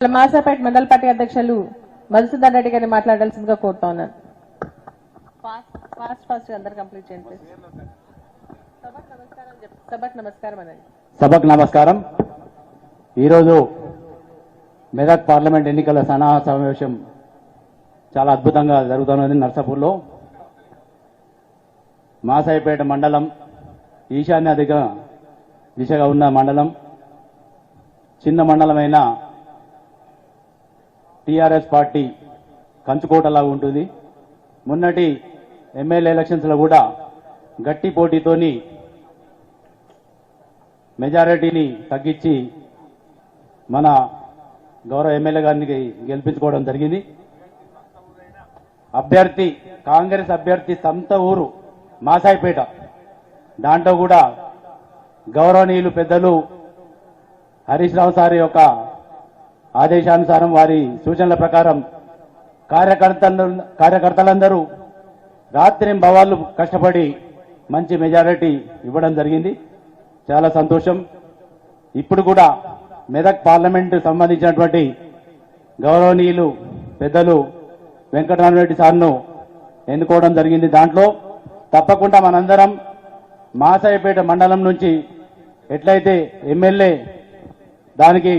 మాసాపేట మండల పార్టీ అధ్యక్షులు మధుసూదన్ రెడ్డి గారిని మాట్లాడాల్సిందిగా కోరుతా ఉన్నాను. ఫాస్ట్ అందరు కంప్లీట్ చేయండి. సభకు నమస్కారం. ఈరోజు మెదక్ పార్లమెంట్ ఎన్నికల సన్నాహ సమావేశం చాలా అద్భుతంగా జరుగుతున్నది. నర్సాపూర్లో మాసాయిపేట మండలం ఈశాన్య దిశగా ఉన్న మండలం, చిన్న మండలమైన టీఆర్ఎస్ పార్టీ కంచుకోటలాగా ఉంటుంది. మొన్నటి ఎమ్మెల్యే ఎలక్షన్స్ లో కూడా గట్టి పోటీతోని మెజారిటీని తగ్గించి మన గౌరవ ఎమ్మెల్యే గారిని గెలిపించుకోవడం జరిగింది. అభ్యర్థి కాంగ్రెస్ అభ్యర్థి సొంత ఊరు మాసాయిపేట. దాంట్లో కూడా గౌరవనీయులు పెద్దలు హరీష్ రావు సార్ యొక్క ఆదేశానుసారం, వారి సూచనల ప్రకారం కార్యకర్తలందరూ రాత్రి భవాళ్ళు కష్టపడి మంచి మెజారిటీ ఇవ్వడం జరిగింది. చాలా సంతోషం. ఇప్పుడు కూడా మెదక్ పార్లమెంట్ సంబంధించినటువంటి గౌరవనీయులు పెద్దలు వెంకటరామరెడ్డి సార్ను ఎన్నుకోవడం జరిగింది. దాంట్లో తప్పకుండా మనందరం మాసాయిపేట మండలం నుంచి ఎట్లయితే ఎమ్మెల్యే దానికి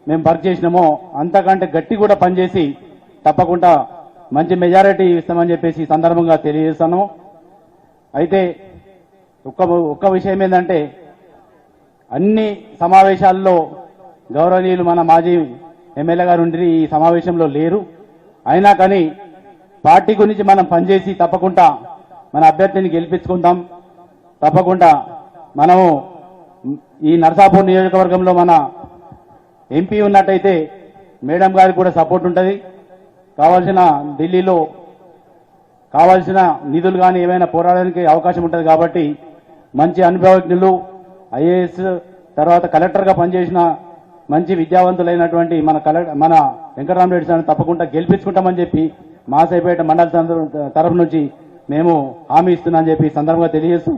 మేము వర్క్ చేసినామో అంతకంటే గట్టి కూడా పనిచేసి తప్పకుండా మంచి మెజారిటీ ఇస్తామని చెప్పేసి ఈ సందర్భంగా తెలియజేస్తాను. అయితే ఒక్క విషయం ఏంటంటే, అన్ని సమావేశాల్లో గౌరవనీయులు మన మాజీ ఎమ్మెల్యే గారు ఉండి ఈ సమావేశంలో లేరు. అయినా కానీ పార్టీ గురించి మనం పనిచేసి తప్పకుండా మన అభ్యర్థిని గెలిపించుకుందాం. తప్పకుండా మనము ఈ నర్సాపూర్ నియోజకవర్గంలో మన ఎంపీ ఉన్నట్టయితే మేడం గారికి కూడా సపోర్ట్ ఉంటుంది. కావాల్సిన ఢిల్లీలో కావాల్సిన నిధులు కానీ ఏమైనా పోరాడడానికి అవకాశం ఉంటుంది. కాబట్టి మంచి అనుభవజ్ఞులు, ఐఏఎస్ తర్వాత కలెక్టర్గా పనిచేసిన మంచి విద్యావంతులైనటువంటి మన వెంకటరామరెడ్డి సార్ని తప్పకుండా గెలిపించుకుంటామని చెప్పి మాసాయిపేట మండల తరఫు నుంచి మేము హామీ ఇస్తున్నామని చెప్పి సందర్భంగా తెలియజేస్తూ